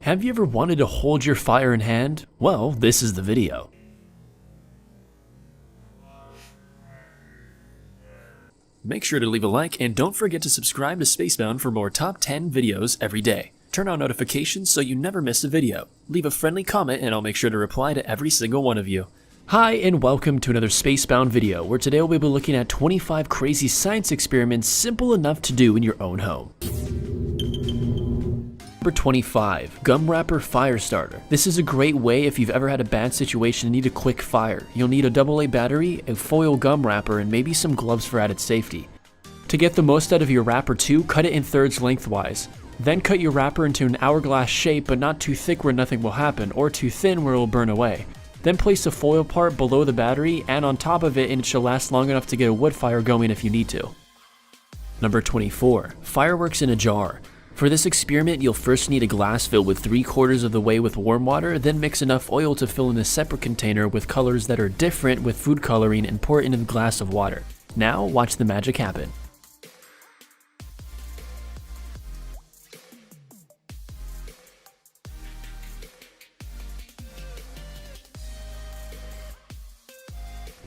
Have you ever wanted to hold your fire in hand? Well, this is the video. Make sure to leave a like and don't forget to subscribe to Spacebound for more top 10 videos every day. Turn on notifications so you never miss a video. Leave a friendly comment and I'll make sure to reply to every single one of you. Hi and welcome to another Spacebound video where today we'll be looking at 25 crazy science experiments simple enough to do in your own home. Number 25. Gum Wrapper Fire Starter. This is a great way if you've ever had a bad situation and need a quick fire. You'll need a AA battery, a foil gum wrapper, and maybe some gloves for added safety. To get the most out of your wrapper too, cut it in thirds lengthwise. Then cut your wrapper into an hourglass shape, but not too thick where nothing will happen, or too thin where it will burn away. Then place the foil part below the battery and on top of it, and it should last long enough to get a wood fire going if you need to. Number 24. Fireworks in a jar. For this experiment, you'll first need a glass filled with 3/4 of the way with warm water, then mix enough oil to fill in a separate container with colors that are different with food coloring and pour it into the glass of water. Now, watch the magic happen.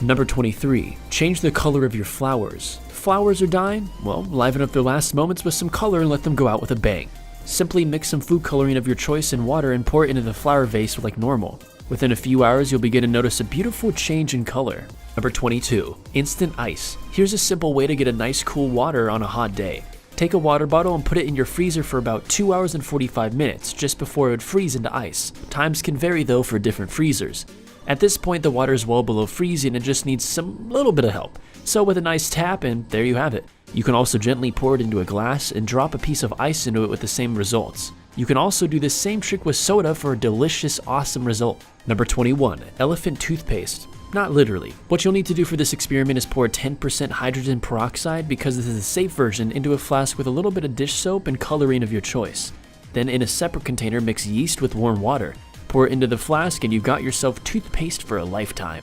Number 23. Change the color of your flowers. Flowers are dying? Well, liven up their last moments with some color and let them go out with a bang. Simply mix some food coloring of your choice in water and pour it into the flower vase like normal. Within a few hours, you'll begin to notice a beautiful change in color. Number 22. Instant ice. Here's a simple way to get a nice cool water on a hot day. Take a water bottle and put it in your freezer for about 2 hours and 45 minutes, just before it would freeze into ice. Times can vary though for different freezers. At this point, the water is well below freezing and just needs some little bit of help. So with a nice tap, and there you have it. You can also gently pour it into a glass and drop a piece of ice into it with the same results. You can also do this same trick with soda for a delicious, awesome result. Number 21. Elephant toothpaste. Not literally. What you'll need to do for this experiment is pour 10% hydrogen peroxide, because this is a safe version, into a flask with a little bit of dish soap and coloring of your choice. Then in a separate container, mix yeast with warm water. Pour it into the flask and you've got yourself toothpaste for a lifetime.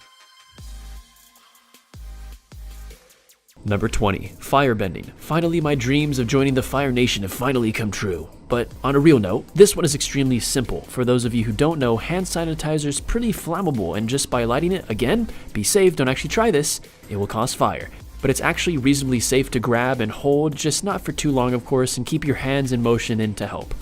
Number 20. Firebending. Finally, my dreams of joining the Fire Nation have finally come true. But on a real note, this one is extremely simple. For those of you who don't know, hand sanitizer is pretty flammable, and just by lighting it, again, be safe, don't actually try this, it will cause fire. But it's actually reasonably safe to grab and hold, just not for too long of course, and keep your hands in motion in to help.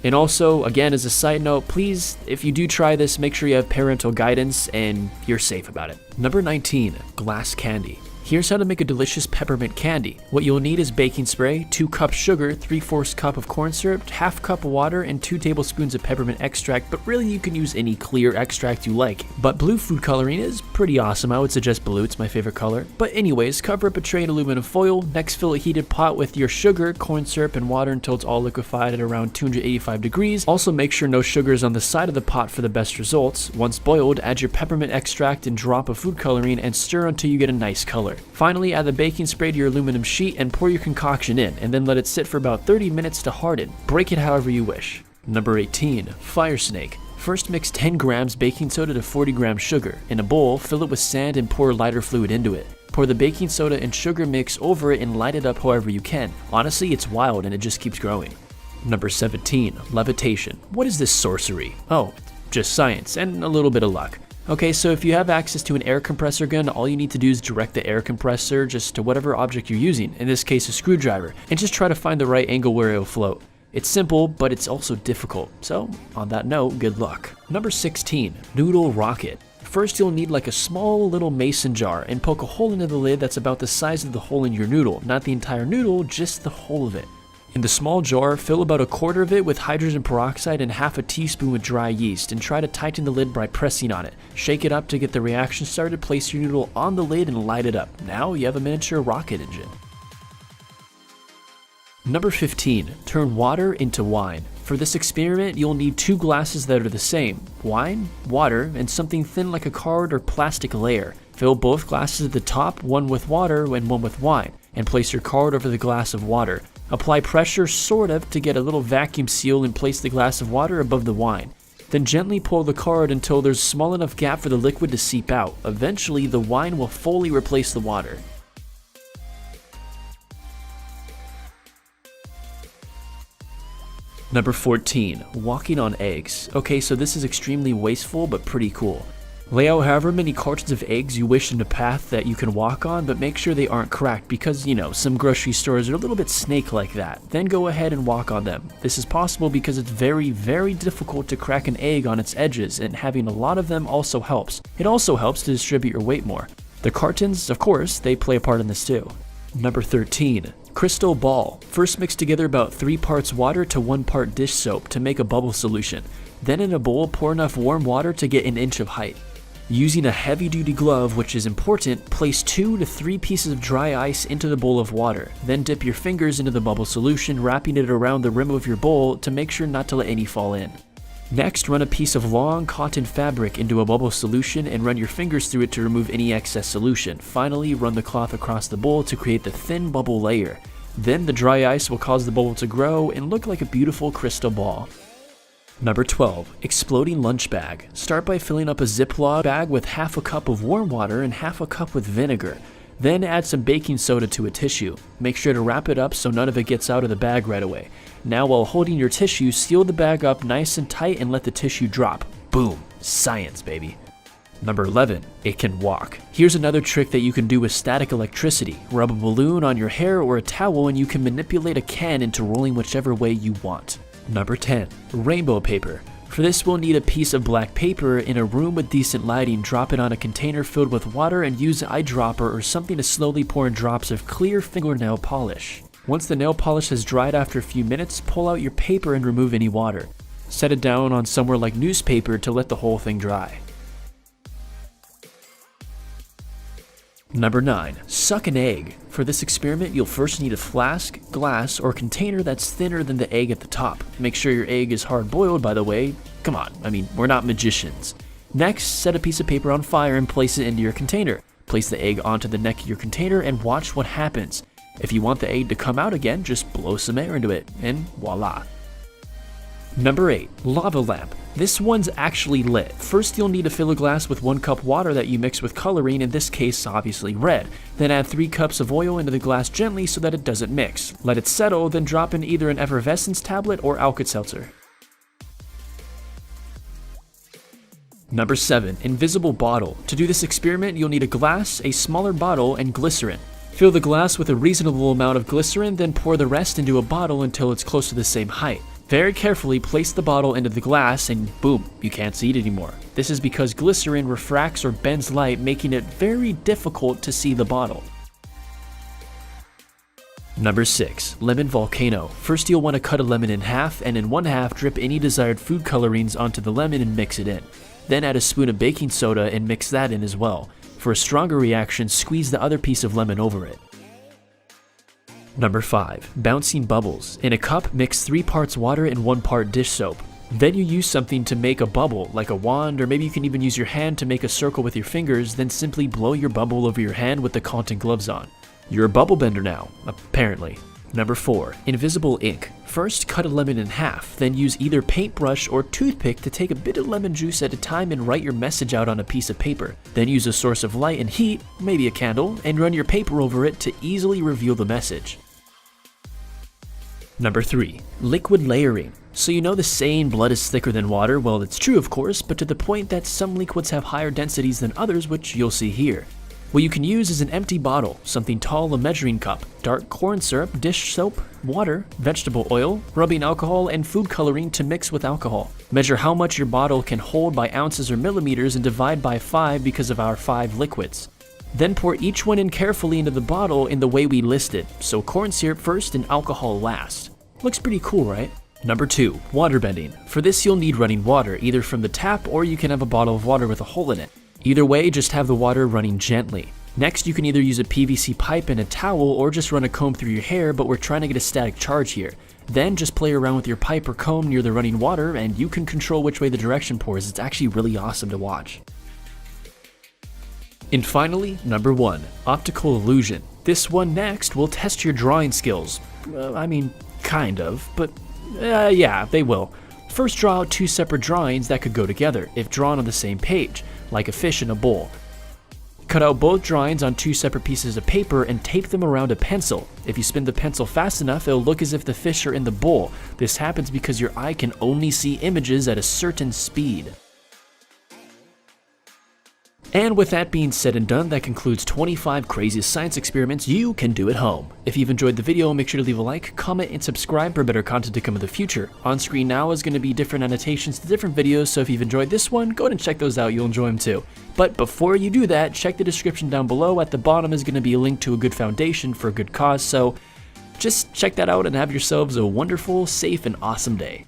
And also, again, as a side note, please, if you do try this, make sure you have parental guidance and you're safe about it. Number 19. Glass candy. Here's how to make a delicious peppermint candy. What you'll need is baking spray, 2 cups sugar, 3/4 cup of corn syrup, ½ cup of water, and 2 tablespoons of peppermint extract, but really you can use any clear extract you like. But blue food coloring is pretty awesome. I would suggest blue, it's my favorite color. But anyways, cover up a tray in aluminum foil, next fill a heated pot with your sugar, corn syrup, and water until it's all liquefied at around 285 degrees. Also make sure no sugar is on the side of the pot for the best results. Once boiled, add your peppermint extract and drop of food coloring and stir until you get a nice color. Finally, add the baking spray to your aluminum sheet and pour your concoction in, and then let it sit for about 30 minutes to harden. Break it however you wish. Number 18. Fire snake. First mix 10 grams baking soda to 40 grams sugar. In a bowl, fill it with sand and pour lighter fluid into it. Pour the baking soda and sugar mix over it and light it up however you can. Honestly, it's wild and it just keeps growing. Number 17. Levitation. What is this sorcery? Oh, just science and a little bit of luck. Okay, so if you have access to an air compressor gun, all you need to do is direct the air compressor just to whatever object you're using, in this case a screwdriver, and just try to find the right angle where it'll float. It's simple, but it's also difficult, so on that note, good luck. Number 16. Noodle rocket. First you'll need like a small little mason jar and poke a hole into the lid that's about the size of the hole in your noodle, not the entire noodle, just the hole of it. In the small jar, fill about 1/4 of it with hydrogen peroxide and ½ teaspoon with dry yeast, and try to tighten the lid by pressing on it. Shake it up to get the reaction started, place your noodle on the lid and light it up. Now you have a miniature rocket engine. Number 15. Turn water into wine. For this experiment, you'll need 2 glasses that are the same. Wine, water, and something thin like a card or plastic layer. Fill both glasses at the top, one with water and one with wine, and place your card over the glass of water. Apply pressure, sort of, to get a little vacuum seal and place the glass of water above the wine. Then gently pull the card until there's a small enough gap for the liquid to seep out. Eventually, the wine will fully replace the water. Number 14, walking on eggs. Okay, so this is extremely wasteful, but pretty cool. Lay out however many cartons of eggs you wish in a path that you can walk on, but make sure they aren't cracked because, some grocery stores are a little bit snake like that. Then go ahead and walk on them. This is possible because it's very, very difficult to crack an egg on its edges, and having a lot of them also helps. It also helps to distribute your weight more. The cartons, of course, they play a part in this too. Number 13, crystal ball. First mix together about 3 parts water to 1 part dish soap to make a bubble solution. Then in a bowl, pour enough warm water to get an inch of height. Using a heavy-duty glove, which is important, place 2 to 3 pieces of dry ice into the bowl of water. Then dip your fingers into the bubble solution, wrapping it around the rim of your bowl to make sure not to let any fall in. Next, run a piece of long cotton fabric into a bubble solution and run your fingers through it to remove any excess solution. Finally, run the cloth across the bowl to create the thin bubble layer. Then the dry ice will cause the bubble to grow and look like a beautiful crystal ball. Number 12, exploding lunch bag. Start by filling up a Ziploc bag with half a cup of warm water and half a cup with vinegar. Then add some baking soda to a tissue. Make sure to wrap it up so none of it gets out of the bag right away. Now while holding your tissue, seal the bag up nice and tight and let the tissue drop. Boom, science baby. Number 11, it can walk. Here's another trick that you can do with static electricity. Rub a balloon on your hair or a towel and you can manipulate a can into rolling whichever way you want. Number 10, rainbow paper. For this we'll need a piece of black paper. In a room with decent lighting, drop it on a container filled with water and use an eyedropper or something to slowly pour in drops of clear fingernail polish. Once the nail polish has dried after a few minutes, pull out your paper and remove any water. Set it down on somewhere like newspaper to let the whole thing dry. Number 9, suck an egg. For this experiment, you'll first need a flask, glass, or container that's thinner than the egg at the top. Make sure your egg is hard-boiled, by the way. Come on, we're not magicians. Next, set a piece of paper on fire and place it into your container. Place the egg onto the neck of your container and watch what happens. If you want the egg to come out again, just blow some air into it, and voila. Number 8, lava lamp. This one's actually lit. First you'll need to fill a glass with 1 cup water that you mix with coloring, in this case obviously red. Then add 3 cups of oil into the glass gently so that it doesn't mix. Let it settle, then drop in either an effervescence tablet or Alka-Seltzer. Number 7, invisible bottle. To do this experiment you'll need a glass, a smaller bottle, and glycerin. Fill the glass with a reasonable amount of glycerin, then pour the rest into a bottle until it's close to the same height. Very carefully place the bottle into the glass and boom, you can't see it anymore. This is because glycerin refracts or bends light, making it very difficult to see the bottle. Number 6, lemon volcano. First you'll want to cut a lemon in half, and in one half drip any desired food colorings onto the lemon and mix it in. Then add a spoon of baking soda and mix that in as well. For a stronger reaction, squeeze the other piece of lemon over it. Number 5, bouncing bubbles. In a cup, mix 3 parts water and 1 part dish soap. Then you use something to make a bubble, like a wand, or maybe you can even use your hand to make a circle with your fingers, then simply blow your bubble over your hand with the cotton gloves on. You're a bubble bender now, apparently. Number 4, invisible ink. First, cut a lemon in half, then use either paintbrush or toothpick to take a bit of lemon juice at a time and write your message out on a piece of paper. Then use a source of light and heat, maybe a candle, and run your paper over it to easily reveal the message. Number 3, liquid layering. So you know the saying, blood is thicker than water? Well, it's true of course, but to the point that some liquids have higher densities than others, which you'll see here. What you can use is an empty bottle, something tall, a measuring cup, dark corn syrup, dish soap, water, vegetable oil, rubbing alcohol, and food coloring to mix with alcohol. Measure how much your bottle can hold by ounces or millimeters and divide by 5 because of our 5 liquids. Then pour each one in carefully into the bottle in the way we listed, so corn syrup first and alcohol last. Looks pretty cool, right? Number 2, water bending. For this you'll need running water, either from the tap or you can have a bottle of water with a hole in it. Either way, just have the water running gently. Next, you can either use a PVC pipe and a towel or just run a comb through your hair, but we're trying to get a static charge here. Then just play around with your pipe or comb near the running water and you can control which way the direction pours. It's actually really awesome to watch. And finally, number 1, optical illusion. This one next will test your drawing skills. Kind of, but yeah, they will. First, draw out 2 separate drawings that could go together if drawn on the same page, like a fish in a bowl. Cut out both drawings on 2 separate pieces of paper and tape them around a pencil. If you spin the pencil fast enough, it'll look as if the fish are in the bowl. This happens because your eye can only see images at a certain speed. And with that being said and done, that concludes 25 craziest science experiments you can do at home. If you've enjoyed the video, make sure to leave a like, comment, and subscribe for better content to come in the future. On screen now is going to be different annotations to different videos, so if you've enjoyed this one, go ahead and check those out, you'll enjoy them too. But before you do that, check the description down below. At the bottom is going to be a link to a good foundation for a good cause, so just check that out and have yourselves a wonderful, safe, and awesome day.